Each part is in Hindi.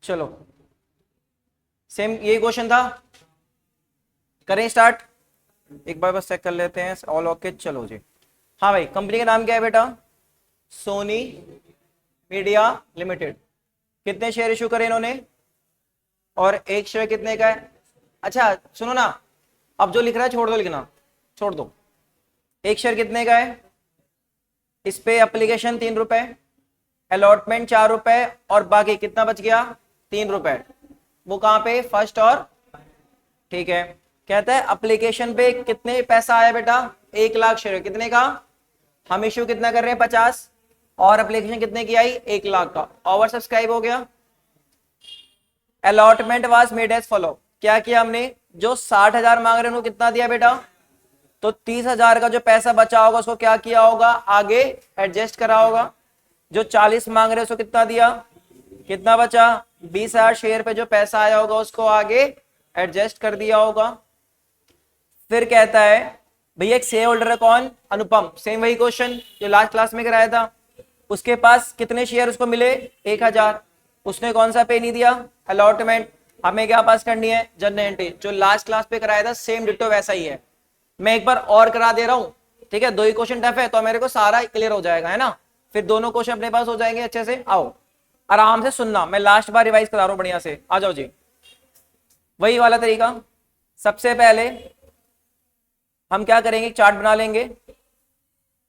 चलो सेम यही क्वेश्चन था, करें स्टार्ट। एक बार बस चेक कर लेते हैं, ऑल ओके। चलो जी, हाँ भाई, कंपनी का नाम क्या है बेटा? Sony media limited. कितने शेयर इशू करे इन्होंने और एक शेयर कितने का है? अच्छा सुनो ना, अब जो लिख रहा है छोड़ दो, लिखना छोड़ दो। एक शेयर कितने का है? इस पे एप्लीकेशन 3 रुपए, अलॉटमेंट 4 रुपए, और बाकी कितना बच गया? 3 रुपए। वो कहां पे? फर्स्ट और, ठीक है। कहता है एप्लीकेशन पे कितने पैसा आया बेटा? 1 लाख शेयर। कितने का? हम इश्यू कितना कर रहे हैं? 50, और एप्लीकेशन कितने की आई? 1 लाख का। ओवर सब्सक्राइब हो गया। Allotment was made as follow. क्या किया हमने? जो 60,000 मांग रहे हैं उनको कितना दिया बेटा? तो 30,000 का जो पैसा बचा होगा उसको क्या किया होगा? आगे एडजस्ट करा होगा। जो 40 मांग रहे हैं उसको कितना दिया? कितना बचा? 20,000 शेयर पे जो पैसा आया होगा उसको आगे एडजस्ट कर दिया होगा। फिर कहता है भैया एक शेयर होल्डर है कौन? अनुपम। सेम वही क्वेश्चन जो लास्ट क्लास में कराया था। उसके पास कितने शेयर उसको मिले? 1,000। उसने कौन सा पे नहीं दिया? अलॉटमेंट। हमें क्या पास करनी है? General entry. जो लास्ट क्लास पे कराया था सेम डिट्टो वैसा ही है। मैं एक बार और करा दे रहा हूं, ठीक है? 2 ही क्वेश्चन टफ है तो मेरे को सारा क्लियर हो जाएगा, है ना? फिर दोनों क्वेश्चन अपने पास हो जाएंगे अच्छे से। आओ आराम से सुनना, मैं लास्ट बार रिवाइज करा रहा हूं बढ़िया से। आ जाओ जी, वही वाला तरीका। सबसे पहले हम क्या करेंगे? चार्ट बना लेंगे।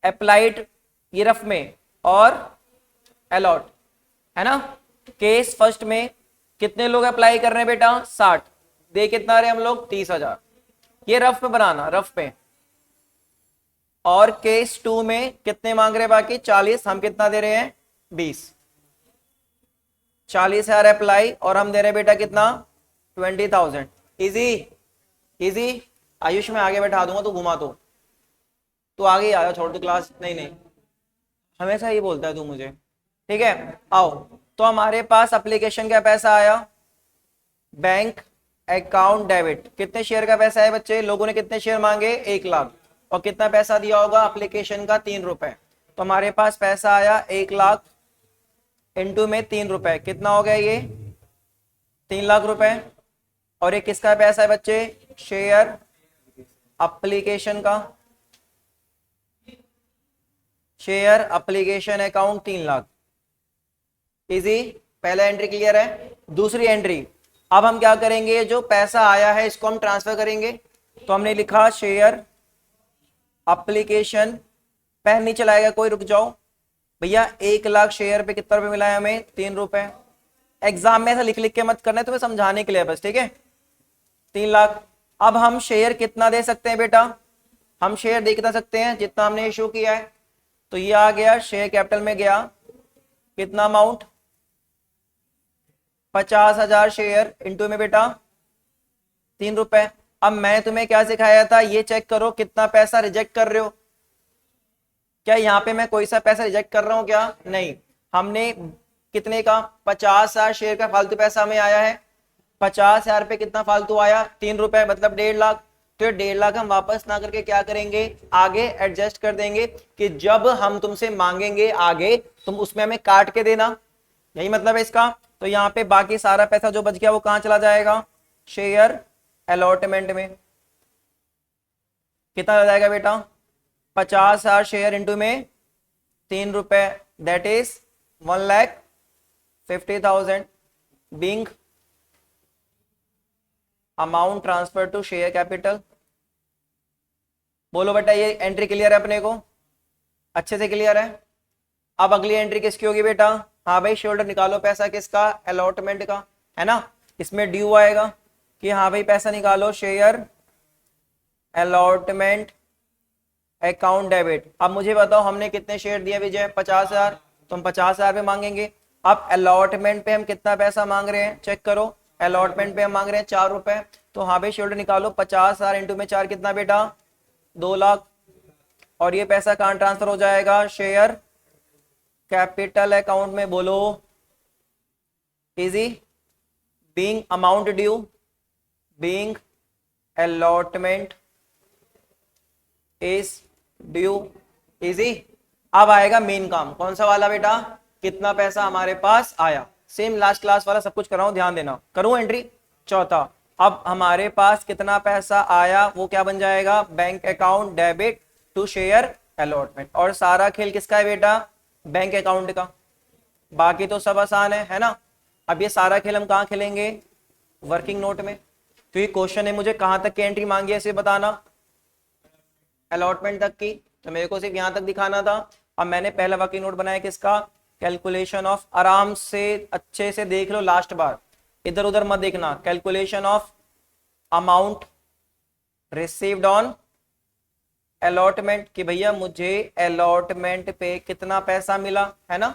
अप्लाइड ये रफ में और अलॉट, है ना? केस फर्स्ट में कितने लोग अप्लाई कर रहे हैं बेटा? 60। दे कितना रहे हम लोग? 30,000। ये रफ में बनाना, रफ में। और केस 2 में कितने मांग रहे हैं? बाकी 40। हम कितना दे रहे हैं? 20। 40,000 अप्लाई और हम दे रहे हैं बेटा कितना? 20,000। Easy easy. आयुष में आगे बैठा दूंगा, तू घुमा तो आगे ही आया, छोड़ दो क्लास। नहीं नहीं, हमेशा ही बोलता है तू मुझे, ठीक है? आओ, तो हमारे पास एप्लीकेशन का पैसा आया, बैंक अकाउंट डेबिट। कितने शेयर का पैसा है बच्चे? लोगों ने कितने शेयर मांगे? 1 लाख। और कितना पैसा दिया होगा एप्लीकेशन का? 3 रुपए। तो हमारे पास पैसा आया 1 लाख इंटू में 3 रुपए। कितना हो गया ये? 3 लाख रुपए। और ये किसका पैसा है बच्चे? शेयर एप्लीकेशन का। Share application account 3 lakh. Easy. पहला एंट्री क्लियर है। दूसरी एंट्री, अब हम क्या करेंगे? जो पैसा आया है इसको हम ट्रांसफर करेंगे। तो हमने लिखा शेयर एप्लीकेशन, पेन नहीं चलाएगा कोई, रुक जाओ भैया। 1 लाख शेयर पे कितना रुपए मिला है हमें? 3 रुपए। एग्जाम में ऐसा लिख लिख के मत करना है, तुम्हें समझाने के लिए बस, ठीक है? 3 लाख। अब हम शेयर कितना दे सकते हैं बेटा? हम शेयर दे कितना सकते हैं? जितना हमने इशू किया है। तो ये आ गया शेयर कैपिटल में गया कितना अमाउंट? 50,000 शेयर इंटू में बेटा 3 रुपए। अब मैं तुम्हें क्या सिखाया था? ये चेक करो कितना पैसा रिजेक्ट कर रहे हो। क्या यहाँ पे मैं कोई सा पैसा रिजेक्ट कर रहा हूँ क्या? नहीं। हमने कितने का? 50,000 शेयर का फालतू पैसा हमें आया है। 50,000 पे कितना फालतू आया? 3 रुपए, मतलब 1.5 लाख। तो 1.5 लाख हम वापस ना करके क्या करेंगे? आगे एडजस्ट कर देंगे कि जब हम तुमसे मांगेंगे आगे तुम उसमें हमें काट के देना। यही मतलब है इसका। तो यहाँ पे बाकी सारा पैसा जो बच गया वो कहां चला जाएगा? शेयर अलॉटमेंट में। कितना हो जाएगा बेटा? 50,000 शेयर इंटू में 3 रुपए, that is 1,50,000 being amount transfer to share capital. बोलो बेटा, ये एंट्री क्लियर है अपने को? अच्छे से क्लियर है। अब अगली एंट्री किसकी होगी बेटा? हाँ भाई, शेयर होल्डर निकालो पैसा किसका? अलॉटमेंट का, है ना? इसमें ड्यू आएगा कि हाँ भाई पैसा निकालो, शेयर अलॉटमेंट अकाउंट डेबिट। अब मुझे बताओ हमने कितने शेयर दिए विजय? 50,000। तो हम 50,000 पे मांगेंगे। अब अलॉटमेंट पे हम कितना पैसा मांग रहे हैं? चेक करो। अलॉटमेंट पे हम मांग रहे हैं 4 रुपए। तो हाँ भाई, शेयर होल्डर निकालो। 50,000 इंटू में 4 कितना बेटा? 2 लाख। और ये पैसा कहाँ ट्रांसफर हो जाएगा? शेयर कैपिटल अकाउंट में। बोलो easy. Being amount due, being allotment is due. Easy. अब आएगा मेन काम। कौन सा वाला बेटा? कितना पैसा हमारे पास आया? सेम लास्ट क्लास वाला सब कुछ कर रहा हूं, ध्यान देना। करूं एंट्री। चौथा, अब हमारे पास कितना पैसा आया वो क्या बन जाएगा, bank account debit to share allotment. और सारा खेल किसका है बेटा, बैंक अकाउंट का। बाकी तो सब आसान है ना। अब ये सारा खेल हम कहाँ खेलेंगे, वर्किंग नोट में। तो ये क्वेश्चन है, मुझे कहां तक की एंट्री मांगी है इसे बताना, अलॉटमेंट तक की, तो मेरे को सिर्फ यहां तक दिखाना था। अब मैंने पहला वर्किंग नोट बनाया किसका, कैलकुलेशन ऑफ, आराम से अच्छे से देख लो लास्ट बार, इधर उधर मत देखना। Calculation of amount received on allotment, कि भैया मुझे अलॉटमेंट पे कितना पैसा मिला, है ना।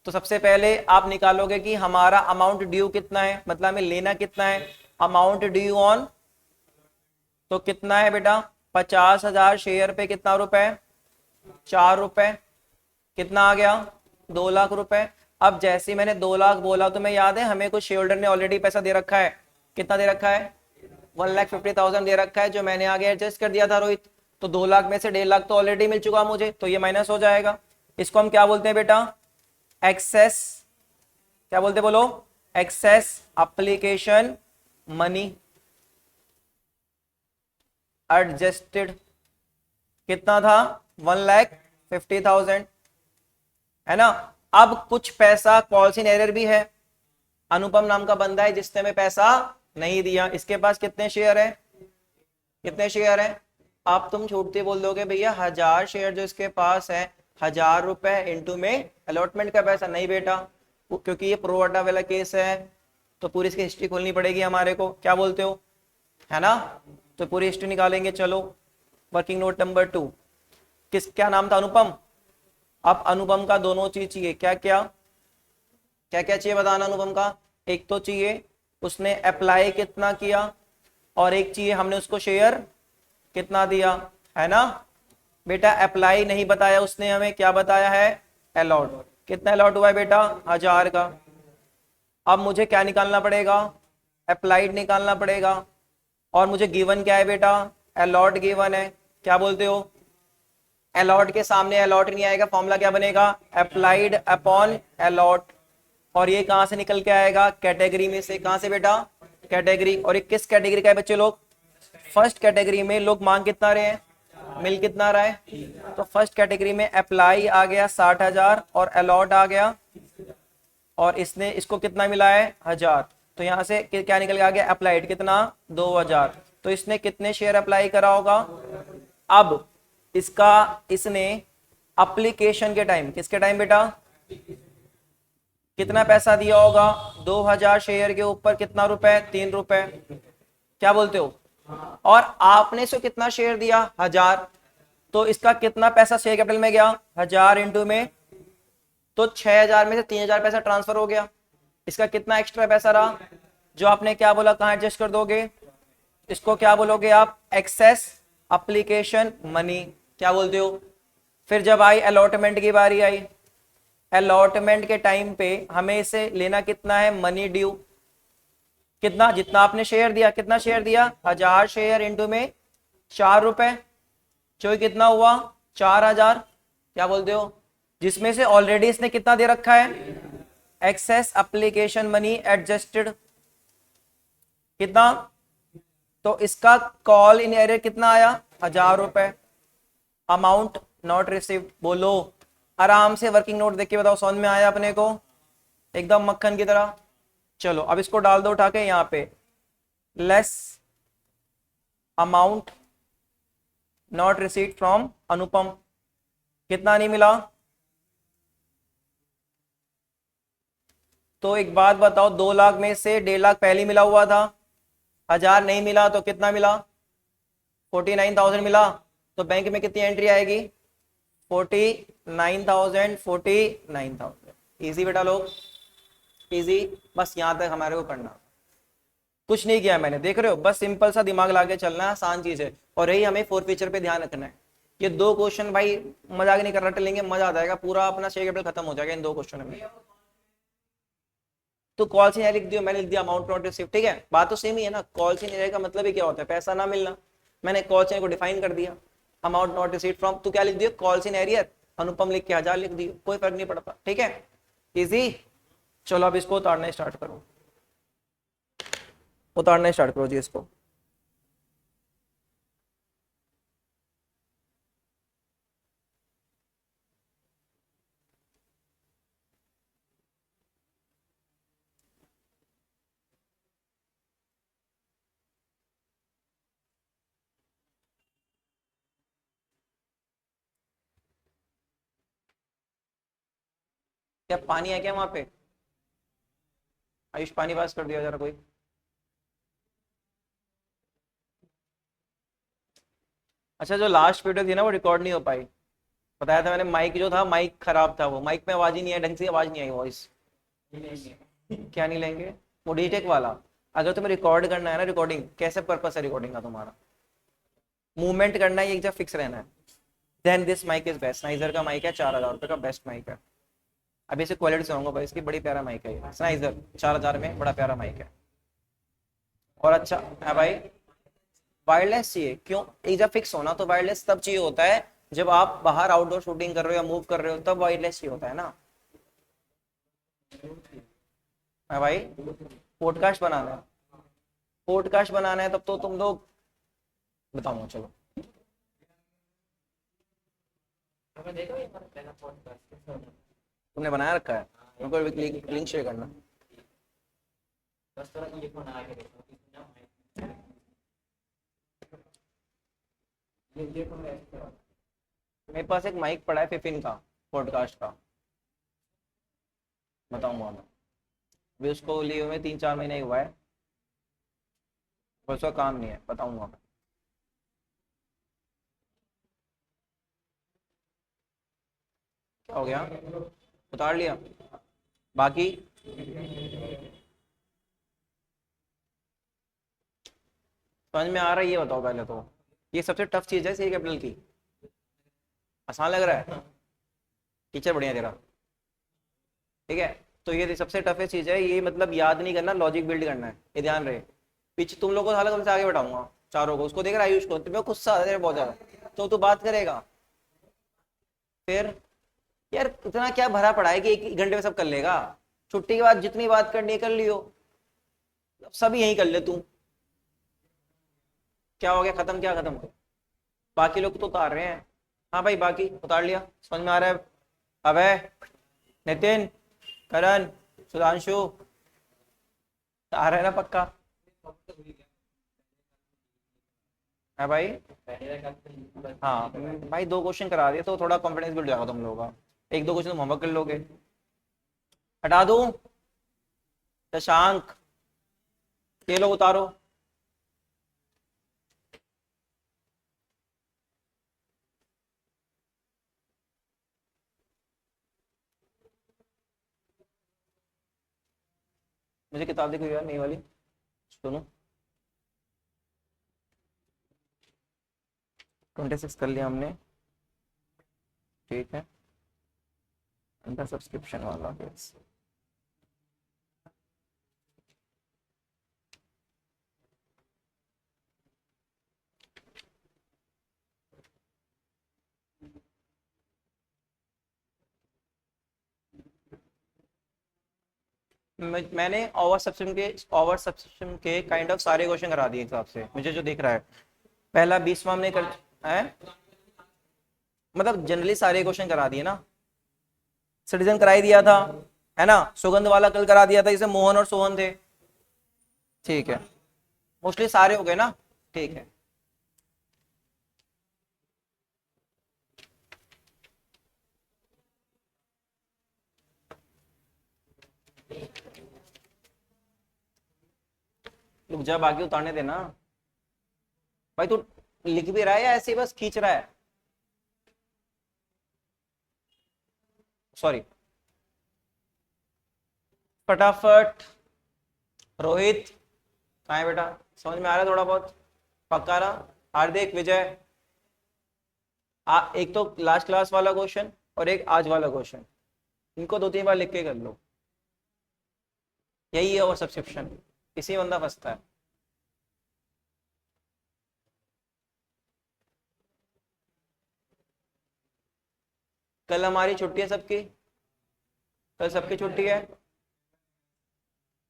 तो सबसे पहले आप निकालोगे कि हमारा अमाउंट ड्यू कितना है, मतलब हमें लेना कितना है। अमाउंट ड्यू ऑन तो कितना है बेटा, 50,000 शेयर पे कितना रुपए, 4 रुपए। कितना आ गया, 2 लाख रुपए। अब जैसे ही मैंने 2 लाख बोला तो मैं याद है हमें कुछ शेयर होल्डर ने ऑलरेडी पैसा दे रखा है, कितना दे रखा है, 1,50,000 दे रखा है, जो मैंने आगे एडजस्ट कर दिया था रोहित। तो 2 लाख में से 1.5 लाख तो ऑलरेडी मिल चुका मुझे, तो ये माइनस हो जाएगा। इसको हम क्या बोलते हैं बेटा, एक्सेस, क्या बोलते बोलो, एक्सेस एप्लीकेशन मनी एडजस्टेड। कितना था, 1,50,000, है ना। अब कुछ पैसा कॉल्स इन एरर भी है, अनुपम नाम का बंदा है जिसने हमें पैसा नहीं दिया, इसके पास कितने शेयर है, कितने शेयर है। आप तुम छूटते बोल दोगे भैया 1000 शेयर जो इसके पास है, 1000 रुपए इंटू में अलॉटमेंट का पैसा, नहीं बेटा, क्योंकि ये प्रोवाटा वाला केस है तो पूरी इसकी हिस्ट्री खोलनी पड़ेगी हमारे को, क्या बोलते हो, है ना। तो पूरी हिस्ट्री निकालेंगे। चलो वर्किंग नोट नंबर 2, क्या नाम था, अनुपम। अब अनुपम का दोनों चीज चाहिए, क्या क्या क्या क्या चाहिए बताना अनुपम का। एक तो चाहिए उसने अप्लाई कितना किया, और एक चाहिए हमने उसको शेयर कितना दिया, है ना। बेटा अप्लाई नहीं बताया उसने हमें, क्या बताया है, अलॉट। कितना अलॉट हुआ है बेटा, 1000 का। अब मुझे क्या निकालना पड़ेगा, अप्लाइड निकालना पड़ेगा। और मुझे गिवन क्या है बेटा, अलॉट गिवन है, क्या बोलते हो, अलॉट के सामने अलॉट नहीं आएगा, फॉर्मूला क्या बनेगा, अप्लाइड अपॉन अलॉट। और ये कहां से निकल के आएगा, कैटेगरी में से। कहां से बेटा, कैटेगरी। और ये किस कैटेगरी का है बच्चे लोग, फर्स्ट कैटेगरी में। लोग मांग कितना रहे हैं, मिल कितना रहा है, तो फर्स्ट कैटेगरी में अप्लाई आ गया 60,000 और अलॉट आ गया, और इसने इसको कितना मिला है, 1000। तो यहां से क्या निकल के आ गया, अप्लाइड कितना, 2000। तो इसने कितने शेयर अप्लाई करा होगा। अब इसका इसने एप्लीकेशन के टाइम, किसके टाइम बेटा, कितना पैसा दिया होगा, 2000 शेयर के ऊपर कितना रुपए, 3 रुपए, क्या बोलते हो। और आपने इसको कितना शेयर दिया, 1000। तो इसका कितना पैसा शेयर कैपिटल में गया, 1000 इंटू में, तो 6000 में से 3000 पैसा ट्रांसफर हो गया। इसका कितना एक्स्ट्रा पैसा रहा, जो आपने क्या बोला, कहां एडजस्ट कर दोगे, इसको क्या बोलोगे आप, एक्सेस एप्लीकेशन मनी, क्या बोलते हो। फिर जब आई अलॉटमेंट की बारी आई, अलॉटमेंट के टाइम पे हमें इसे लेना कितना है, मनी ड्यू। कितना, जितना आपने शेयर दिया, कितना शेयर दिया, 1000 शेयर इंटू में 4 रुपए, जो कितना हुआ, 4000, क्या बोलते हो। जिसमें से ऑलरेडी इसने कितना दे रखा है, एक्सेस एप्लीकेशन मनी एडजस्टेड, कितना। तो इसका कॉल इन एरर कितना आया, 1000 रुपए। अमाउंट नॉट रिसीव्ड, बोलो आराम से वर्किंग नोट देख के बताओ, समझ में आया अपने को, एकदम मक्खन की तरह। चलो अब इसको डाल दो उठा के यहाँ पे, less amount not received from Anupam, कितना नहीं मिला। तो एक बात बताओ, 2 लाख में से 1.5 लाख पहले मिला हुआ था, 1000 नहीं मिला, तो कितना मिला, 49,000 मिला। तो बैंक में कितनी एंट्री आएगी, 49,000, 49,000। इजी बेटा लोग, इजी। बस यहां तक हमारे को करना, कुछ नहीं किया मैंने, देख रहे हो, बस सिंपल सा दिमाग लाके चलना है, आसान चीज है। और यही हमें 4 फीचर पे ध्यान रखना है। ये 2 क्वेश्चन भाई मजाक नहीं कर रहा, टलेंगे, मजा आ जाएगा, पूरा अपना शेयर कैपिटल खत्म हो जाएगा इन 2 क्वेश्चन में। तो कॉल से लिख दियो, मैंने लिख दिया अमाउंट नॉट रिसीव, ठीक है, बात तो सेम ही है ना। कॉल से का मतलब ही क्या होता है, पैसा ना मिलना। मैंने कॉल से को डिफाइन कर दिया, अमाउंट नॉट रिसीव फ्रॉम, तो क्या लिख दिया, कॉल इन एरियर, अनुपम लिख के 1000 लिख दियो, कोई फर्क नहीं पड़ता, ठीक है, इजी। चलो अब इसको उतारना स्टार्ट करो, उतारना स्टार्ट करो जी इसको। क्या पानी है क्या वहां पे? आयुष पानी पास कर दिया जरा कोई। अच्छा, जो लास्ट वीडियो थी ना वो रिकॉर्ड नहीं हो पाई। बताया था मैंने, माइक जो था माइक खराब था, वो माइक में आवाज ही नहीं है, ढंग से आवाज नहीं आई, वॉइस। क्या नहीं लेंगे? वो डीटेक वाला। अगर तुम्हें रिकॉर्ड करना है ना, रिकॉर्डिंग कैसे पर्पस है रिकॉर्डिंग का तुम्हारा? मूवमेंट करना है, एक जगह फिक्स रहना है। Then this mike is best, नाइजर का माइक है, 4,000 रुपये का बेस्ट माइक है। अभी इसे क्वालिटी से भाई, इसकी बड़ी प्यारा माइक है ये स्नाइजर, 4,000 में बड़ा प्यारा माइक है। और अच्छा है भाई। वायरलेस चाहिए क्यों? एक जब फिक्स होना तो वायरलेस तब चाहिए होता है जब आप बाहर आउटडोर शूटिंग कर रहे हो या मूव कर रहे हो, तब वायरलेस चाहिए होता है ना। है भाई, पॉडकास्ट बनाना है, पॉडकास्ट बनाना है तब तो तुम लोग, बताऊंगा चलो। तुमने बनाया रखा है? उनको लिंक शेयर करना। मेरे पास एक माइक पड़ा है फिफिन का, पॉडकास्ट का, बताऊंगा मैं। अभी उसको लिए हुए 3-4 महीने ही हुआ है, पर उसका काम नहीं है, बताऊंगा मैं। क्या हो गया? उतार लिया? बाकी समझ में आ रहा है? ये बताओ पहले तो, ये सबसे टफ चीज है सी कैपिटल की। आसान लग रहा है? टीचर बढ़िया तेरा। ठीक है, तो ये सबसे टफेस्ट चीज है ये, मतलब याद नहीं करना, लॉजिक बिल्ड करना है, ये ध्यान रहे। पीछे तुम लोग को हालांकि तुमसे आगे बैठाऊंगा चारों को, उसको देख रहा है आयुष को, तुम्हें गुस्सा आ रहा है बहुत ज्यादा, तो तू बात करेगा फिर। यार इतना क्या भरा पड़ा है कि एक ही घंटे में सब कर लेगा? छुट्टी के बाद जितनी बात करनी है कर लियो, सब यही कर ले तू। क्या हो गया, खत्म? क्या खत्म? बाकी लोग तो उतार रहे हैं। हाँ भाई, बाकी उतार लिया, समझ में आ रहा है? अबे, नितिन, करण, सुधांशु, आ रहा है ना पक्का? है भाई? हाँ भाई, 2 क्वेश्चन करा दिए तो थोड़ा कॉन्फिडेंस बिल्ड जाएगा तुम लोगों का। 1-2 क्वेश्चन तुम होमवर्क कर लोगे। हटा दूं? शशांक, ये लोग उतारो। मुझे किताब देखो यार, नई वाली, सुनो। 26 कर लिया हमने, ठीक है। अंडर सब्सक्रिप्शन वाला yes। मैंने ओवर सब्सक्रिप्शन के काइंड ऑफ सारे क्वेश्चन करा दिए हिसाब से, मुझे जो दिख रहा है। पहला 20वां हमने कर है, मतलब जनरली सारे क्वेश्चन करा दिए ना। सिटीजन करा ही दिया था, है ना? सुगंध वाला कल करा दिया था, जिसे मोहन और सोहन थे। ठीक है, मोस्टली सारे हो गए ना? ठीक है। रुक जा, बाकी उतारने देना। भाई तू लिख भी रहा है या ऐसे ही बस खींच रहा है? सॉरी। फटाफट। रोहित, कहाँ है बेटा? समझ में आ रहा है थोड़ा बहुत? पक्का ना? हार्दिक, विजय, एक तो लास्ट क्लास वाला क्वेश्चन और एक आज वाला क्वेश्चन, इनको 2-3 बार लिख के कर लो। यही है ओवर सब्सक्रिप्शन, इसी बंदा फंसता है। कल हमारी छुट्टी है सबकी, कल सबकी छुट्टी है।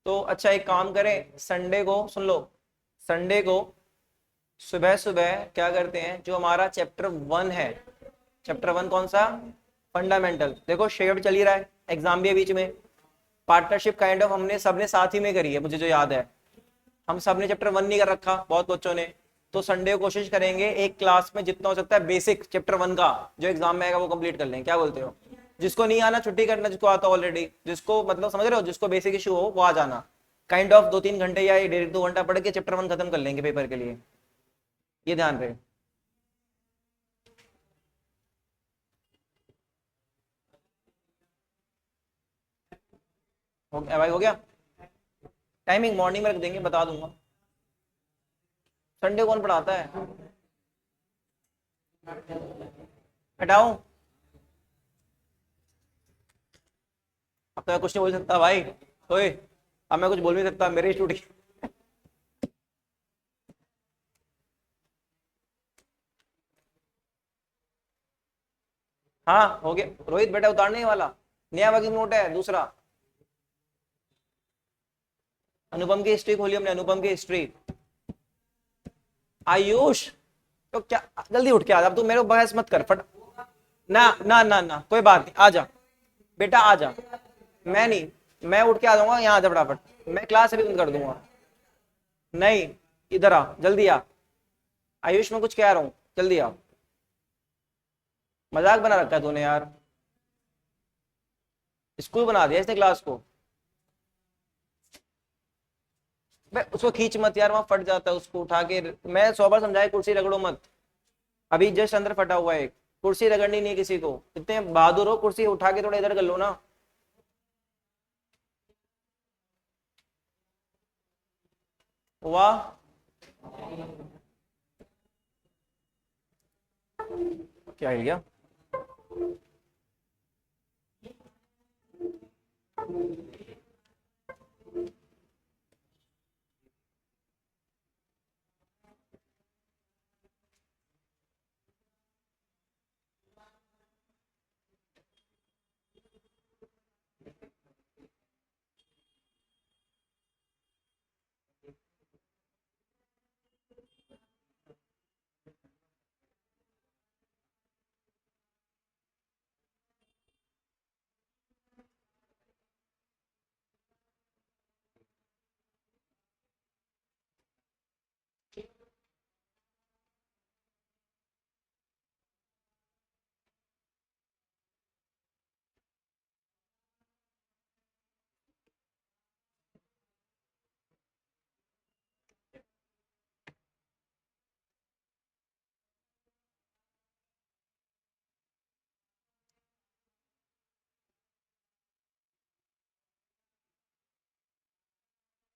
तो अच्छा एक काम करें, संडे को सुन लो, संडे को सुबह सुबह क्या करते हैं, जो हमारा चैप्टर 1 है, चैप्टर 1 कौन सा, फंडामेंटल, देखो शेयर्ड चल ही रहा है, एग्जाम भी है बीच में, पार्टनरशिप काइंड ऑफ हमने सबने साथ ही में करी है, मुझे जो याद है, हम सबने चैप्टर 1 नहीं कर रखा बहुत बच्चों ने। तो संडे को कोशिश करेंगे एक क्लास में जितना हो सकता है बेसिक चैप्टर 1 का जो एग्जाम में आएगा वो कंप्लीट कर लेंगे, क्या बोलते हो? जिसको नहीं आना छुट्टी करना, जिसको आता ऑलरेडी, जिसको मतलब समझ रहे हो, जिसको बेसिक इशू हो वो आ जाना, काइंड ऑफ 2-3 घंटे या 1.5-2 घंटा पढ़ के चैप्टर 1 खत्म कर लेंगे पेपर के लिए, ये ध्यान रहे। हो गया भाई, हो गया। टाइमिंग मॉर्निंग में रख देंगे, बता दूंगा। संडे कौन पढ़ाता है, हटाऊं? अब तो मैं कुछ नहीं बोल सकता भाई, ओए अब मैं कुछ बोल नहीं सकता, मेरे स्टूडेंट। हाँ हो गया, रोहित बेटा उतारने ही वाला, नया वर्किंग नोट है दूसरा, अनुपम की हिस्ट्री खोली हमने, अनुपम की हिस्ट्री। आयुष तो क्या, जल्दी उठ के आ जा, अब तू मेरे को बहस मत कर, फट। ना ना ना ना कोई बात नहीं, आ जा बेटा आ जा, मैं नहीं, मैं उठ के आ जाऊंगा, यहाँ आ जा फटाफट, मैं क्लास अभी बंद कर दूंगा। नहीं, इधर आ, जल्दी आ। आयुष मैं कुछ कह रहा हूँ, जल्दी आ। मजाक बना रखा है तूने यार, स्कूल बना दिया इसने क्लास को। मैं उसको खींच मत यार, वहां फट जाता है, उसको उठा के, मैं 100 बार समझाया कुर्सी रगड़ो मत, अभी जस्ट अंदर फटा हुआ है एक, कुर्सी रगड़नी नहीं है किसी को, इतने बहादुर हो, कुर्सी उठा के थोड़ा इधर कर लो ना। वाह, क्या हिल गया?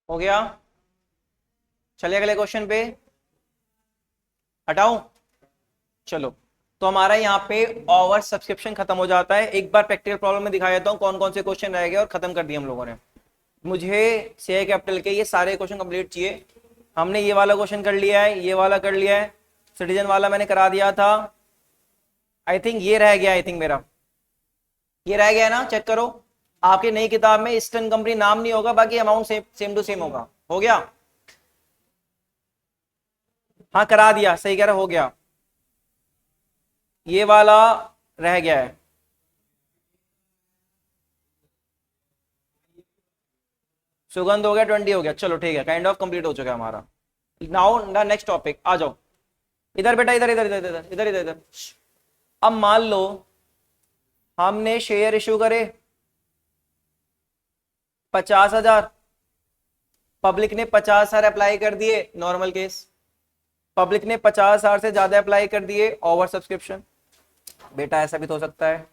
हो गया, चलिए अगले क्वेश्चन पे, हटाऊं? चलो, तो हमारा यहाँ पे ओवर सब्सक्रिप्शन खत्म हो जाता है, एक बार प्रैक्टिकल प्रॉब्लम में दिखा देता हूँ कौन कौन से क्वेश्चन रह गए और खत्म कर दिए हम लोगों ने। मुझे शेयर कैपिटल के ये सारे क्वेश्चन कंप्लीट चाहिए, हमने ये वाला क्वेश्चन कर लिया है, ये वाला कर लिया है, सिटीजन वाला मैंने करा दिया था, आई थिंक ये रह गया, आई थिंक मेरा ये रह गया है ना, चेक करो, आपकी नई किताब में ईस्टर्न कंपनी नाम नहीं होगा, बाकी अमाउंट सेम टू सेम होगा। हो गया? हाँ करा दिया, सही कह रहा, हो गया। ये वाला रह गया है, सुगंध हो गया, 20 हो गया, चलो ठीक है, काइंड ऑफ कंप्लीट हो चुका है हमारा। नाउ नेक्स्ट टॉपिक, आ जाओ इधर बेटा, इधर इधर इधर इधर इधर इधर इधर। अब मान लो हमने शेयर इशू करे 50,000, पब्लिक ने 50,000 अप्लाई कर दिए, नॉर्मल केस, पब्लिक ने 50,000 से ज्यादा अप्लाई कर दिए, ओवर सब्सक्रिप्शन। बेटा ऐसा भी तो हो सकता है,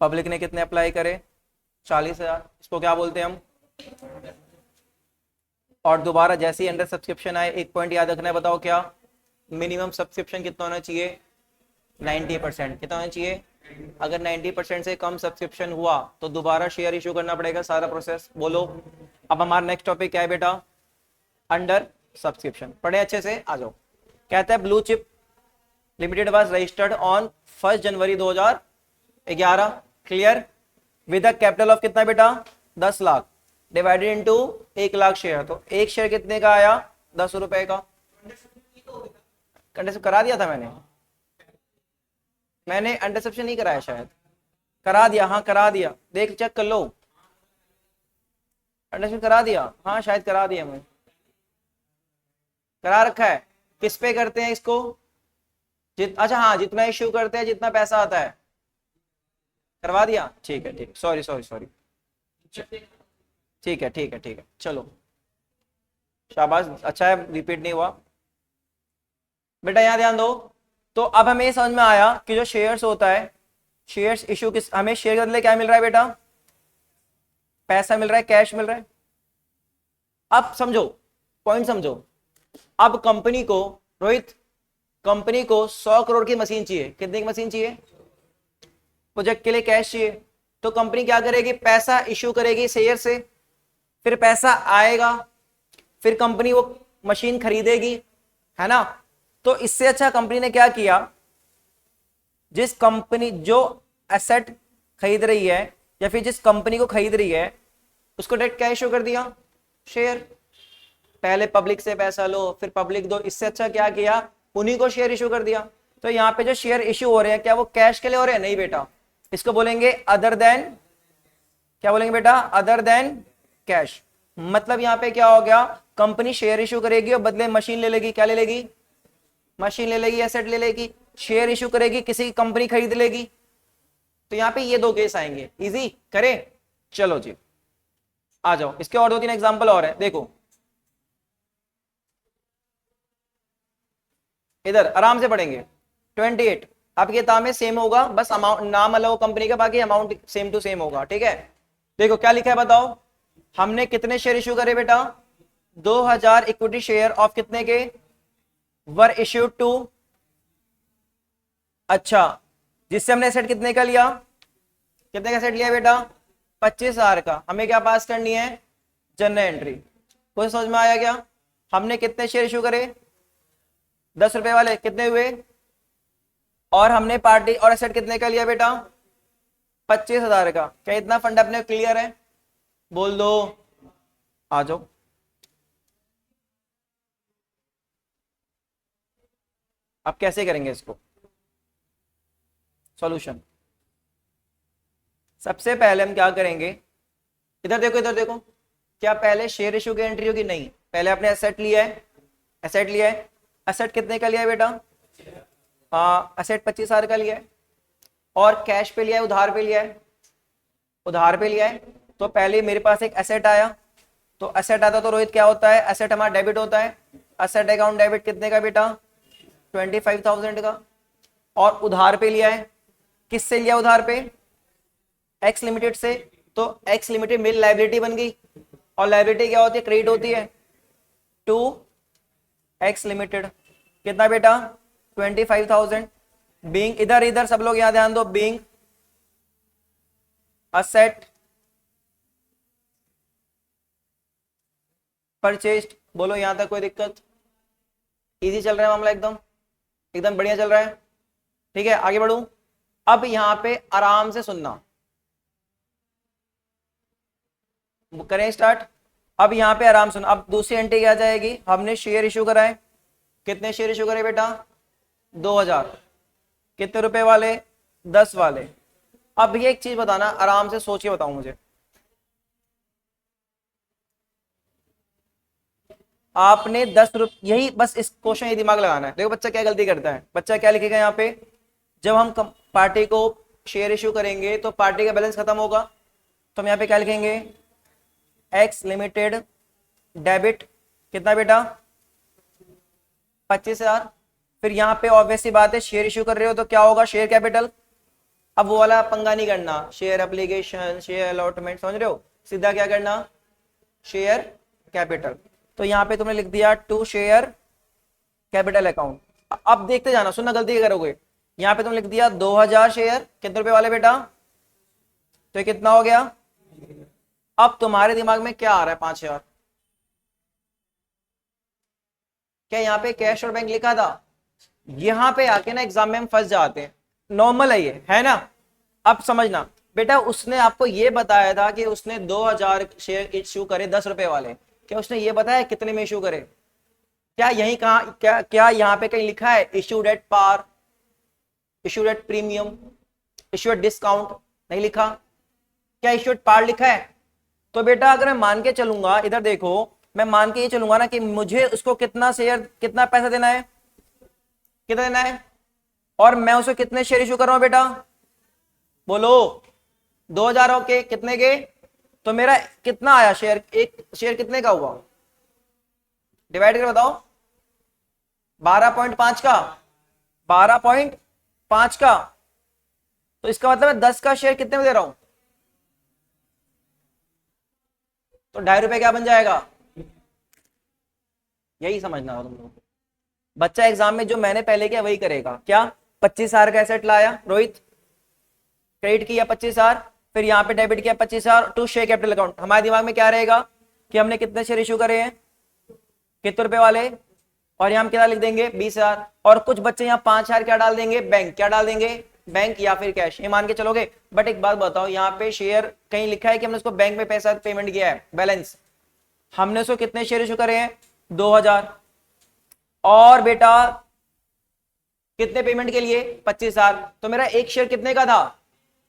पब्लिक ने कितने अप्लाई करे, 40,000, इसको क्या बोलते हैं हम, और दोबारा जैसे ही अंडर सब्सक्रिप्शन आए, एक पॉइंट याद रखना है, बताओ क्या, मिनिमम सब्सक्रिप्शन कितना होना चाहिए, 90%, कितना होना चाहिए, अगर 90% से कम सब्सक्रिप्शन हुआ तो दोबारा शेयर इशू करना पड़ेगा, सारा प्रोसेस। बोलो, अब हमारा नेक्स्ट टॉपिक क्या है बेटा, अंडर सब्सक्रिप्शन, पढ़े अच्छे से, आ जाओ। कहता है blue chip limited was registered on 1 January 2011, clear, with a capital of कितना बेटा, 10 लाख। डिवाइडेड इंटू 1,00,000 शेयर, तो एक शेयर कितने का आया? 10 रुपए का। कंडक्शन करा दिया था मैंने इंटरसेप्शन नहीं कराया शायद, करा दिया, हाँ करा दिया, देख चेक कर लो, इंटरसेप्शन करा दिया, हाँ शायद करा दिया, मैं करा रखा है। किस पे करते हैं इसको? अच्छा हाँ, जितना इश्यू करते हैं जितना पैसा आता है, करवा दिया, ठीक है, ठीक, सॉरी सॉरी सॉरी, ठीक है ठीक है ठीक है, चलो शाबाश, अच्छा है रिपीट नहीं हुआ। बेटा यहाँ ध्यान दो, तो अब हमें समझ में आया कि जो शेयर्स होता है, शेयर्स इशू किस, हमें शेयर के बदले क्या मिल रहा है बेटा? पैसा मिल रहा है, कैश मिल रहा है। अब समझो, पॉइंट समझो, अब कंपनी को, रोहित, कंपनी को 100 करोड़ की मशीन चाहिए, कितने की मशीन चाहिए? प्रोजेक्ट के लिए कैश चाहिए, तो कंपनी क्या करेगी? पैसा इशू करेगी शेयर से, फिर पैसा आएगा, फिर कंपनी वो मशीन खरीदेगी, है ना? तो इससे अच्छा कंपनी ने क्या किया, जिस कंपनी जो एसेट खरीद रही है या फिर जिस कंपनी को खरीद रही है उसको डायरेक्ट क्या इशू कर दिया? शेयर। पहले पब्लिक से पैसा लो फिर पब्लिक दो, इससे अच्छा क्या किया? उन्हीं को शेयर इशू कर दिया। तो यहाँ पे जो शेयर इशू हो रहे हैं क्या वो कैश के लिए हो रहे हैं? नहीं बेटा, इसको बोलेंगे अदर देन, क्या बोलेंगे बेटा? Other than cash. मतलब यहाँ पे क्या हो गया, कंपनी शेयर इशू करेगी और बदले मशीन ले लेगी, क्या ले लेगी? मशीन ले लेगी, एसेट ले लेगी, शेयर इशू करेगी, किसी की कंपनी खरीद लेगी। तो यहाँ पे ये दो केस आएंगे, इजी करें? चलो जी आ जाओ, इसके और 2-3 एग्जांपल और हैं, देखो इधर आराम से पढ़ेंगे। 28 आपके किताब में सेम होगा, बस अमाउंट नाम अलग हो कंपनी का, बाकी अमाउंट सेम टू सेम होगा, ठीक है? देखो क्या लिखा है बताओ, हमने कितने शेयर इशू करे बेटा? 2000 इक्विटी शेयर ऑफ कितने के? वर इश्यूड टू, अच्छा जिससे हमने एसेट कितने का लिया? कितने का एसेट लिया बेटा? 25,000 का। हमें क्या पास करनी है? General entry. कोई समझ में आया क्या? हमने कितने शेयर इशू करे? 10 रुपए वाले, कितने हुए? और हमने पार्टी और एसेट कितने का लिया बेटा? 25,000 का। क्या इतना फंड अपने क्लियर है? बोल दो, आ जाओ। अब कैसे करेंगे इसको सॉल्यूशन? सबसे पहले हम क्या करेंगे, इधर देखो इधर देखो, क्या पहले शेयर इशू की एंट्री होगी? नहीं, पहले आपने एसेट लिया है, एसेट लिया है, एसेट कितने का लिया है बेटा? एसेट 25,000 का लिया है, और कैश पे लिया है, उधार पे लिया है? उधार पे लिया है। तो पहले मेरे पास एक एसेट आया, तो एसेट आता तो रोहित क्या होता है? एसेट हमारा डेबिट होता है। एसेट अकाउंट डेबिट कितने का बेटा? 25,000 का। और उधार पे लिया है, किससे लिया उधार पे? एक्स लिमिटेड से। तो एक्स लिमिटेड मेरी लायबिलिटी बन गई, और लायबिलिटी क्या होती है? क्रेडिट होती है टू एक्स लिमिटेड। कितना बेटा? 25,000। बीइंग, इधर इधर सब लोग यहां ध्यान दो, बीइंग असेट परचेज्ड। बोलो यहां तक कोई दिक्कत? इजी चल रहा है मामला, एकदम एकदम बढ़िया चल रहा है, ठीक है? आगे बढ़ू। अब यहां पे आराम से सुनना, करें स्टार्ट। अब यहां पे आराम सुन, अब दूसरी एंट्री क्या जाएगी? हमने शेयर इशू कराए, कितने शेयर इशू करे बेटा? 2000। कितने रुपए वाले? 10 वाले। अब ये एक चीज बताना, आराम से सोच के बताओ मुझे, आपने 10 रुपये, यही बस इस क्वेश्चन ये दिमाग लगाना है। देखो बच्चा क्या गलती करता है, बच्चा क्या लिखेगा यहाँ पे? जब हम पार्टी को शेयर इशू करेंगे तो पार्टी का बैलेंस खत्म होगा, तो हम यहाँ पे क्या लिखेंगे? एक्स लिमिटेड डेबिट, कितना बेटा? 25,000। फिर यहाँ पे ऑब्वियसली बात है, शेयर इशू कर रहे हो तो क्या होगा? Share capital. अब वो वाला पंगा नहीं करना, शेयर एप्लीकेशन, शेयर अलॉटमेंट, समझ रहे हो? सीधा क्या करना? Share capital. तो यहाँ पे तुमने लिख दिया टू शेयर कैपिटल अकाउंट। अब देखते जाना, सुनना गलती क्या करोगे। यहाँ पे तुम लिख दिया 2000 शेयर, कितने रुपए वाले बेटा? तो ये कितना हो गया? अब तुम्हारे दिमाग में क्या आ रहा है? 5,000। क्या यहाँ पे कैश और बैंक लिखा था? यहाँ पे आके ना एग्जाम में हम फंस जाते हैं, नॉर्मल है ये, है ना? अब समझना, बेटा उसने आपको ये बताया था कि उसने 2000 शेयर इश्यू करे 10 रुपए वाले, क्या उसने ये बताया कितने में इश्यू करे? क्या यही कहा, क्या यहाँ पे कहीं लिखा है issued at par, issued at premium, issued discount? नहीं लिखा। क्या इश्यूड पार लिखा है? तो बेटा अगर मैं मान के चलूंगा, इधर देखो, मैं मान के ये चलूंगा ना कि मुझे उसको कितना शेयर, कितना पैसा देना है, कितना देना है, और मैं उसको कितने शेयर इशू कर रहा हूं बेटा, बोलो 2000 के कितने के, तो मेरा कितना आया शेयर, एक शेयर कितने का हुआ, डिवाइड कर बताओ, 12.5 का, 12.5 का, तो इसका मतलब मैं 10 का शेयर कितने में दे रहा हूं, तो 2.5 रुपए क्या बन जाएगा? यही समझना हो तुम लोग। बच्चा एग्जाम में जो मैंने पहले किया वही करेगा। क्या 25,000 का एसेट लाया रोहित, क्रेडिट किया 25,000, फिर यहाँ पे डेबिट किया 25,000 टू शेयर कैपिटल अकाउंट। हमारे दिमाग में क्या रहेगा कि हमने कितने शेयर इशू करे हैं, कितने रुपए वाले, और यहाँ हम क्या लिख देंगे 20,000, और कुछ बच्चे यहाँ 5,000 क्या डाल देंगे, बैंक, क्या डाल देंगे, बैंक या फिर कैश, ये मान के चलोगे। बट एक बात बताओ, यहाँ पे शेयर कहीं लिखा है कि हमने उसको बैंक में पैसा पेमेंट किया है, बैलेंस, हमने उसको कितने शेयर इशू करे हैं 2,000, और बेटा कितने पेमेंट के लिए 25,000, तो मेरा एक शेयर कितने का था,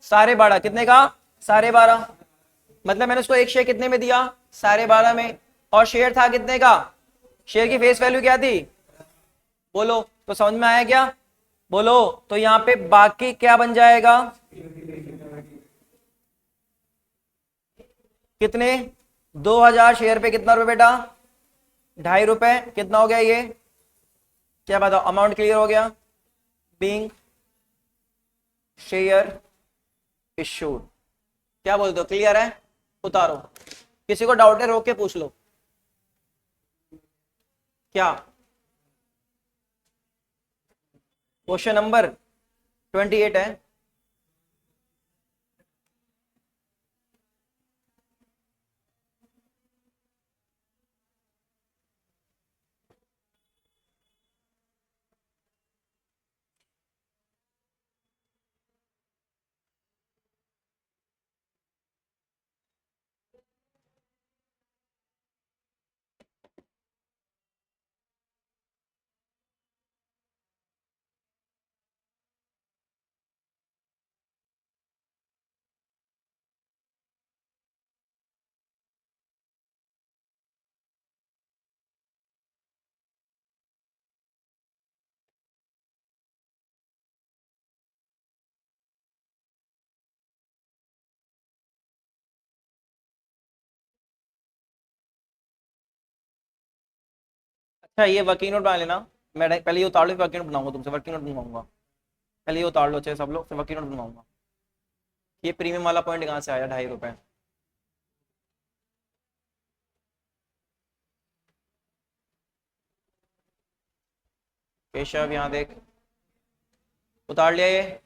12.5, कितने का 12.5, मतलब मैंने उसको एक शेयर कितने में दिया, 12.5 में, और शेयर था कितने का, शेयर की फेस वैल्यू क्या थी, बोलो, तो समझ में आया क्या, बोलो, तो यहां पे बाकी क्या बन जाएगा, कितने, 2,000 शेयर पे कितना रुपए बेटा, 2.5 रुपए, कितना हो गया ये, क्या बताओ, अमाउंट क्लियर हो गया, बीइंग शेयर इशूड, क्या बोलते हो, क्लियर है, उतारो, किसी को डाउट है रोक के पूछ लो, क्या क्वेश्चन नंबर 28 है। अच्छा ये वर्किंग नोट बना लेना, मैं पहले ये उतार लो, वर्किंग नोट बनाऊंगा तुमसे, वर्किंग नोट बनवाऊंगा, पहले ये उतार लो अच्छे सब लोग, फिर वर्किंग नोट बनवाऊंगा। ये प्रीमियम वाला पॉइंट कहाँ से आया 2.5 रुपए, केशव यहाँ देख, उतार लिया ये,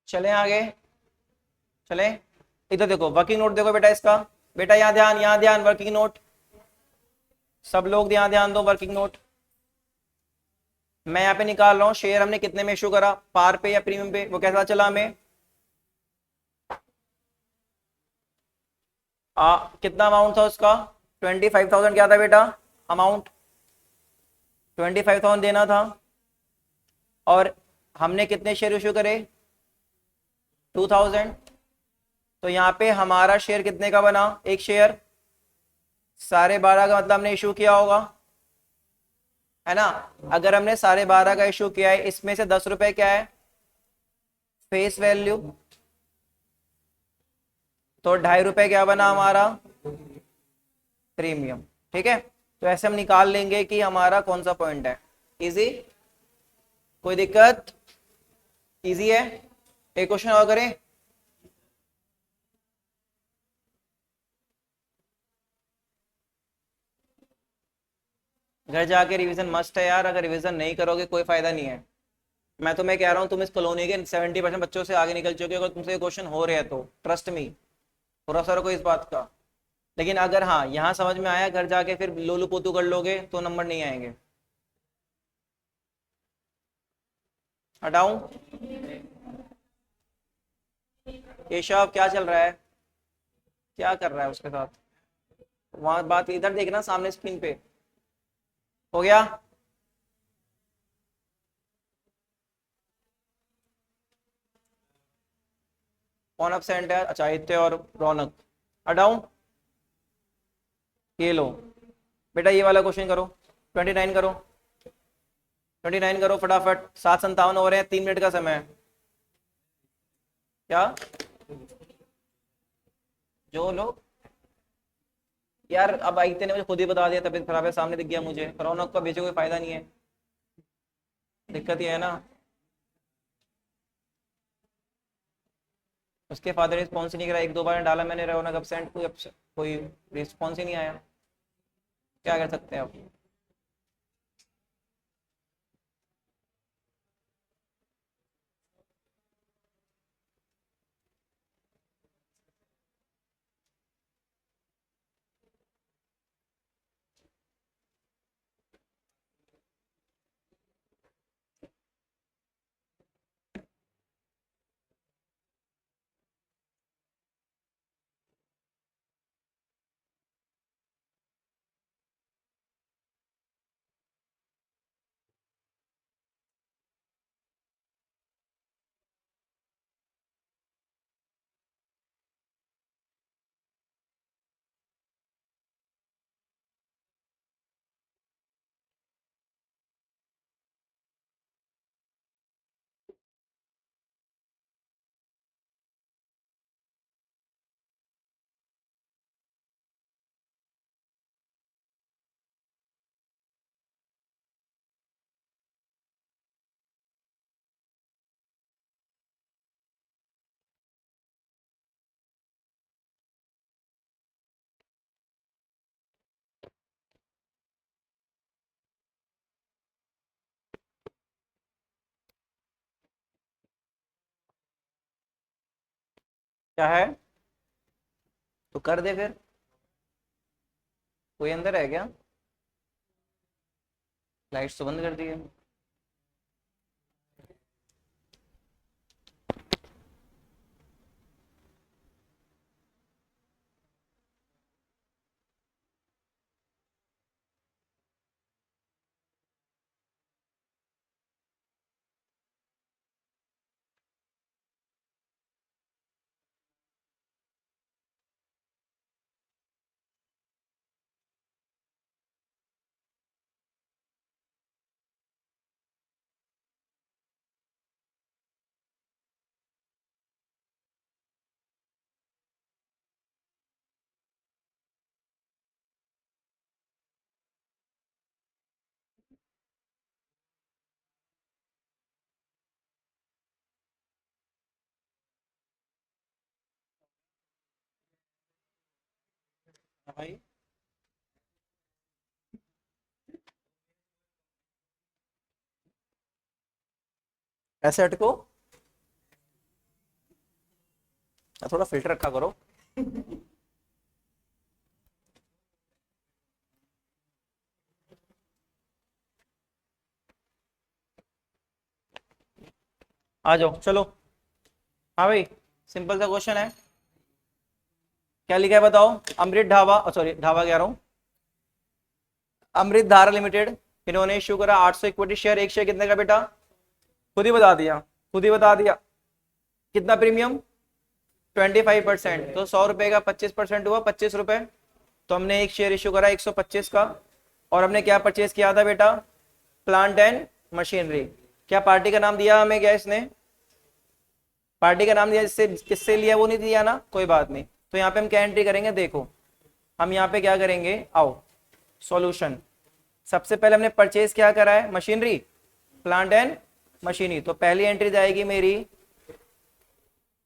चले आगे, चले, इधर देखो वर्किंग नोट देखो बेटा इसका, बेटा यहाँ ध्यान वर्किंग नोट, सब लोग यहाँ ध्यान दो, वर्किंग नोट मैं यहाँ पे निकाल रहा हूँ, शेयर हमने कितने में इशू करा, पार पे या प्रीमियम पे, वो कैसा चला हमें, कितना अमाउंट था उसका, 25,000 क्या था बेटा अमाउंट, 25,000 देना था, और हमने कितने शेयर इशू करे 2,000, तो यहाँ पे हमारा शेयर कितने का बना, एक शेयर 12.5 का, मतलब हमने इशू किया होगा, है ना, अगर हमने 12.5 का इशू किया है, इसमें से 10 रुपए क्या है फेस वैल्यू, तो 2.5 रुपए क्या बना हमारा प्रीमियम, ठीक है, तो ऐसे हम निकाल लेंगे कि हमारा कौन सा पॉइंट है, इजी, कोई दिक्कत? इजी है। एक क्वेश्चन और करें। घर जाके रिवीजन मस्ट है यार, अगर रिवीजन नहीं करोगे कोई फायदा नहीं है। मैं तुम्हें कह रहा हूँ, तुम इस कॉलोनी के 70% बच्चों से आगे निकल चुके हो, अगर तुमसे क्वेश्चन हो रहे हैं तो ट्रस्ट मी, थोड़ा सा रखो इस बात का। लेकिन अगर हाँ यहाँ समझ में आया, घर जाके फिर लोलू पोतू कर लोगे तो नंबर नहीं आएंगे। हटाऊं? केशव क्या चल रहा है? क्या कर रहा है उसके साथ? वहां बात इधर देखना, सामने स्क्रीन पे। हो गया? कौन अपसेंट है? अच्छा, आदित्य और रौनक। हटाऊं? ये लो बेटा, ये वाला क्वेश्चन करो। 29 करो, 29 करो फटाफट। 7:57 हो रहे हैं, 3 मिनट का समय है। क्या? जो लोग यार, अब आदित्य ने मुझे खुद ही बता दिया, तबीयत खराब है, सामने दिख गया मुझे। रौनक को भेजो, कोई फायदा नहीं है। दिक्कत ये है ना, उसके फादर रिस्पॉन्स ही नहीं करा। 1-2 बार डाला मैंने रौनक अपसेंट, कोई रिस्पॉन्स ही नहीं आया। क्या कर सकते हैं अब? क्या है? तो कर दे फिर। कोई अंदर है क्या? लाइट्स तो बंद कर दी है। हाँ भाई, ऐसे हटको, थोड़ा फिल्टर रखा करो। आ जाओ चलो। हाँ भाई, सिंपल सा क्वेश्चन है। क्या लिखा है बताओ? अमृत ढाबा, सॉरी ढाबा कह रहा हूँ, अमृत धारा लिमिटेड, इन्होंने इश्यू करा 800 इक्विटी शेयर। एक शेयर कितने का बेटा? खुद ही बता दिया, खुद ही बता दिया। कितना प्रीमियम? 25%। तो 100 रुपए का 25% हुआ 25 रुपए। तो हमने एक शेयर इश्यू करा 125 का। और हमने क्या परचेज किया था बेटा? Plant and machinery. क्या पार्टी का नाम दिया हमें? क्या इसने पार्टी का नाम दिया? जिससे किससे लिया वो नहीं दिया ना, कोई बात नहीं। तो यहाँ पे हम क्या एंट्री करेंगे? देखो, हम यहाँ पे क्या करेंगे, आओ सॉल्यूशन। सबसे पहले हमने परचेज क्या करा है? मशीनरी, प्लांट एंड मशीनरी, तो पहली एंट्री जाएगी मेरी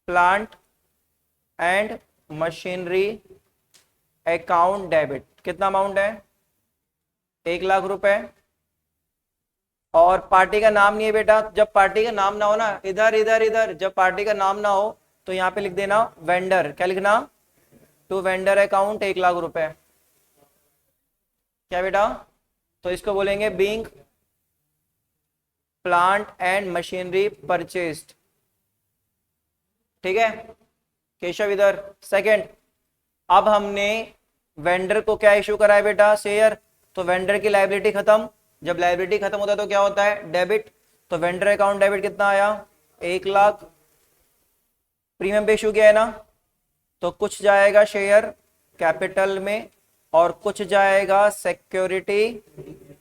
plant and machinery account debit. कितना अमाउंट है? 1 लाख रुपए। और पार्टी का नाम नहीं है बेटा, जब पार्टी का नाम ना हो ना, इधर इधर इधर, जब पार्टी का नाम ना हो तो यहाँ पे लिख देना वेंडर। क्या लिखना? टू वेंडर अकाउंट 1 लाख रुपए। क्या बेटा? तो इसको बोलेंगे being plant and machinery purchased. ठीक है केशव, इधर सेकंड। अब हमने वेंडर को क्या इशू करा है बेटा? शेयर। तो वेंडर की लायबिलिटी खत्म। जब लायबिलिटी खत्म होता है तो क्या होता है? डेबिट। तो वेंडर अकाउंट डेबिट कितना आया? 1 लाख। प्रीमियम पे इशू किया है ना, तो कुछ जाएगा शेयर कैपिटल में और कुछ जाएगा सिक्योरिटी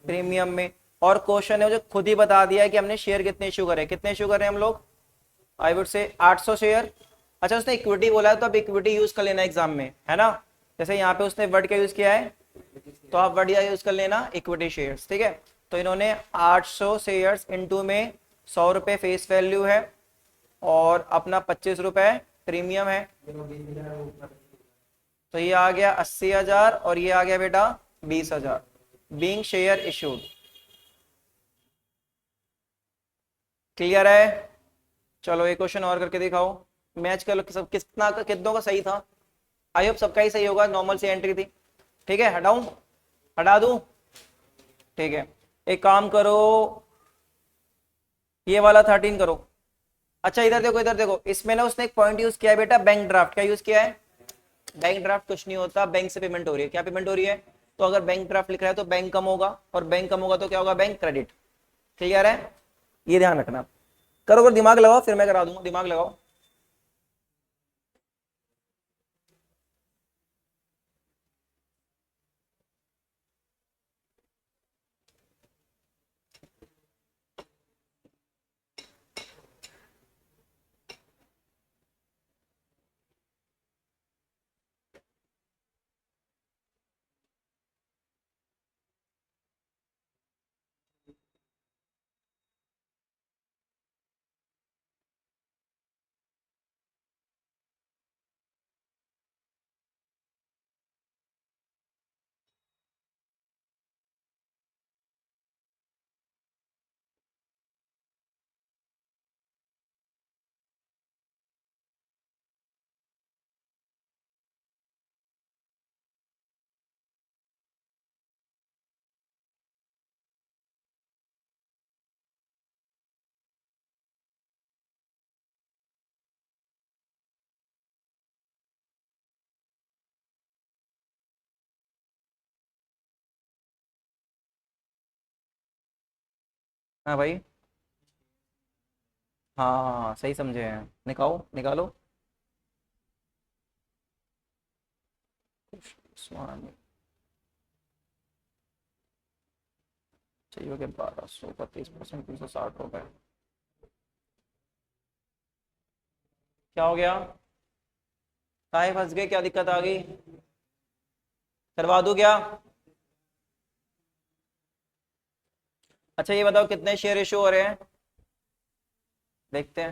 प्रीमियम में। और क्वेश्चन है मुझे खुद ही बता दिया है कि हमने शेयर कितने इशू करे। कितने इशू करे हम लोग? I would say 800 share. अच्छा उसने इक्विटी बोला है तो अब इक्विटी यूज कर लेना एग्जाम में, है ना। जैसे यहाँ पे उसने वर्ड का यूज किया है तो आप वर्ड यूज कर लेना इक्विटी शेयर्स। ठीक है, तो इन्होंने 800 शेयर्स इनटू में 100 रुपए फेस वैल्यू है और अपना 25 रुपए प्रीमियम है, तो ये आ गया 80,000 और ये आ गया बेटा 20,000 बीइंग शेयर इशूड। क्लियर है? चलो एक क्वेश्चन और करके दिखाओ। मैच कर लो सब कितना कितनों का सही था। आई होप सबका ही सही होगा, नॉर्मल सी एंट्री थी। ठीक है, हटाऊं? हटा दूं? ठीक है, एक काम करो, ये वाला 13 करो। अच्छा इधर देखो, इधर देखो, इसमें ना उसने एक पॉइंट यूज किया है बेटा, बैंक ड्राफ्ट। क्या यूज किया है? बैंक ड्राफ्ट कुछ नहीं होता, बैंक से पेमेंट हो रही है। क्या पेमेंट हो रही है? तो अगर बैंक ड्राफ्ट लिख रहा है तो बैंक कम होगा, और बैंक कम होगा तो क्या होगा? Bank credit. क्लियर है? ये ध्यान रखना। करो, अगर दिमाग लगाओ फिर मैं करा दूंगा, दिमाग लगाओ। हाँ भाई, हाँ हाँ हाँ, सही समझे हैं। निकालो निकालो। स्वामी चाहिए हो गया 1200 का 30%, 360 रुपए। क्या हो गया? काहे फंस गए? क्या दिक्कत आ गई? करवा दूं क्या? अच्छा ये बताओ कितने शेयर इशू हो रहे हैं, देखते हैं।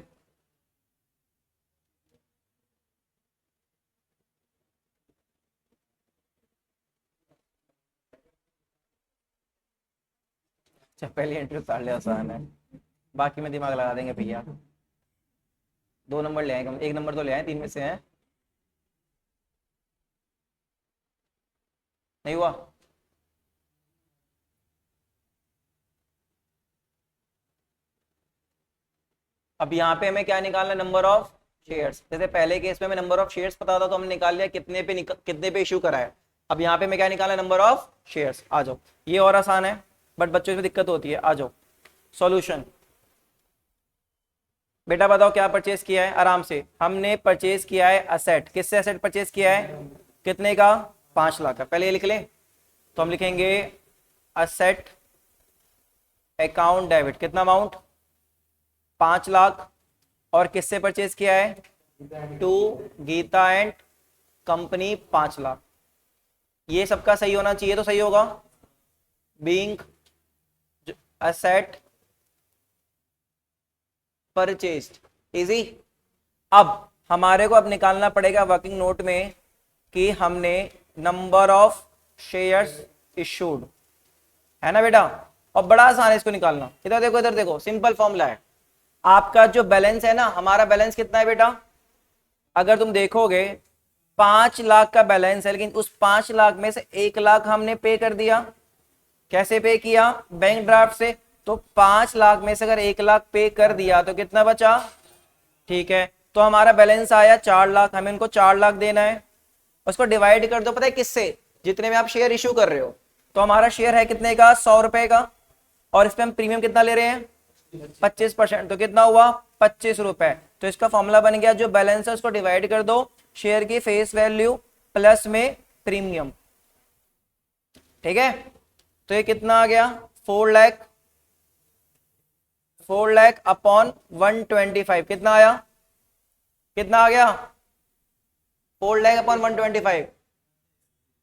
अच्छा पहली एंट्री उतार लिया, आसान है, बाकी में दिमाग लगा देंगे भैया। 2 नंबर ले आए, 1 नंबर तो ले आए, 3 में से हैं। नहीं हुआ? अब यहाँ पे हमें क्या निकालना? Number of shares. जैसे पहले केस में हमें नंबर ऑफ शेयर्स पता था तो हमने निकाल लिया कितने पे कितने पे इशू करा है। अब यहाँ पे हमें क्या निकालना? Number of shares. आ जाओ, ये और आसान है, बट बच्चों में दिक्कत होती है। आ जाओ सॉल्यूशन। बेटा बताओ क्या परचेज किया है? आराम से, हमने परचेज किया है असेट। किससे असेट परचेज किया है? कितने का? 5 लाख का। पहले ये लिख लें, तो हम लिखेंगे असेट अकाउंट डेबिट। कितना अमाउंट? 5 लाख। और किससे परचेज किया है? To Geeta and company 5 lakh. ये सबका सही होना चाहिए, तो सही होगा। Being asset purchased, easy. अब हमारे को अब निकालना पड़ेगा वर्किंग नोट में कि हमने नंबर ऑफ शेयर्स इशूड, है ना बेटा। और बड़ा आसान है इसको निकालना, इधर देखो इधर देखो, सिंपल फॉर्मूला है। आपका जो बैलेंस है ना, हमारा बैलेंस कितना है बेटा, अगर तुम देखोगे 5 लाख का बैलेंस है, लेकिन उस 5 लाख में से 1 लाख हमने पे कर दिया। कैसे पे किया, बैंक ड्राफ्ट से। तो 5 लाख में से अगर 1 लाख पे कर दिया तो कितना बचा, ठीक है। तो हमारा बैलेंस आया 4 लाख, हमें उनको 4 लाख देना है। उसको डिवाइड कर दो, पता है किससे, जितने में आप शेयर इशू कर रहे हो। तो हमारा शेयर है कितने का, 100 रुपए का, और इस पे हम प्रीमियम कितना ले रहे हैं, 25%। तो कितना हुआ, 25 रुपए। तो इसका फॉर्मूला बन गया, जो बैलेंस है उसको डिवाइड कर दो शेयर की फेस वैल्यू प्लस में प्रीमियम, ठीक है। तो ये कितना आ गया, 4 लाख, 4 लाख अपॉन 125, कितना आया, कितना आ गया, 4 लाख अपॉन 125,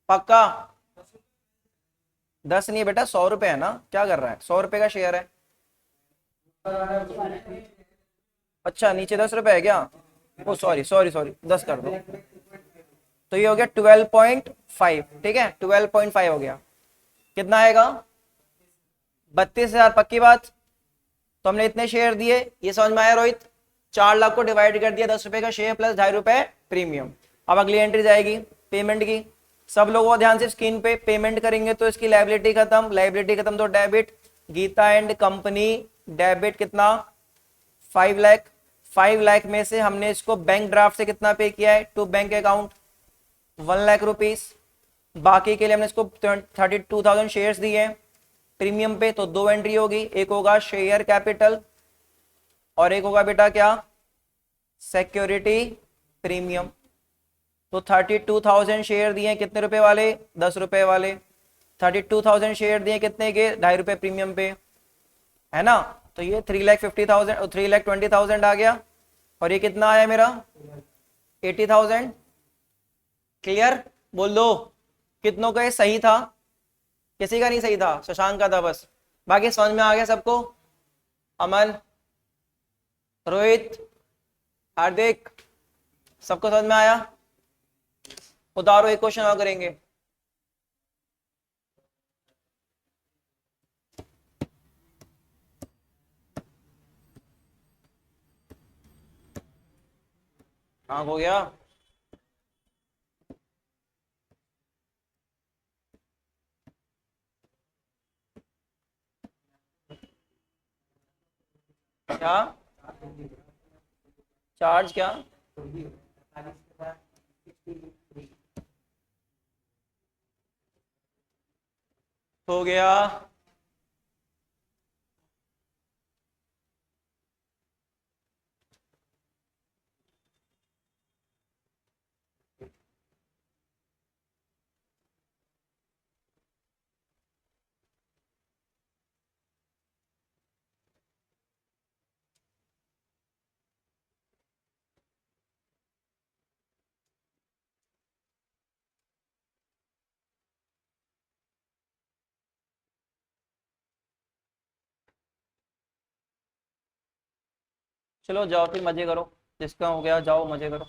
पक्का। 10 नहीं बेटा, 100 रुपए है ना, क्या कर रहा है, 100 रुपए का शेयर है। अच्छा नीचे 10 रुपए है क्या, ओ सॉरी सॉरी सॉरी, 10 कर दो। तो ये हो गया 12.5, ठीक है, 12.5 हो गया। कितना आएगा, 32,000, पक्की बात। तो हमने इतने शेयर दिए, ये समझ में आया रोहित। 4 लाख को डिवाइड कर दिया 10 रुपए का शेयर प्लस 2.5 रुपए प्रीमियम। अब अगली एंट्री जाएगी पेमेंट की। सब लोगों को ध्यान से, स्क्रीन पे पेमेंट करेंगे तो इसकी लायबिलिटी खत्म, लायबिलिटी खत्म तो debit, Geeta and company debit कितना, 5 लाख। 5 लाख में से हमने इसको बैंक ड्राफ्ट से कितना पे किया है to bank account, 1 lakh rupees. बाकी के लिए हमने इसको 32,000 शेयर्स दिए हैं प्रीमियम पे। तो 2 एंट्री होगी, एक होगा शेयर कैपिटल और एक होगा बेटा क्या, सिक्योरिटी प्रीमियम। तो 32,000 शेयर दिए कितने रुपए वाले, 10 रुपए वाले। 32,000 शेयर दिए कितने के, 2.5 रुपए प्रीमियम पे, है ना। तो ये 3,50,000 और 3,20,000 आ गया। और ये कितना आया मेरा, 80,000। क्लियर, बोल दो कितनों का ये सही था, किसी का नहीं सही था, शशांक का था बस। बाकी समझ में आ गया सबको, अमन, रोहित, हार्दिक, सबको समझ में आया। उतारो एक क्वेश्चन और करेंगे। हाँ हो गया, क्या चार्ज, क्या हो गया, चलो जाओ फिर मजे करो, जिसका हो गया जाओ मजे करो।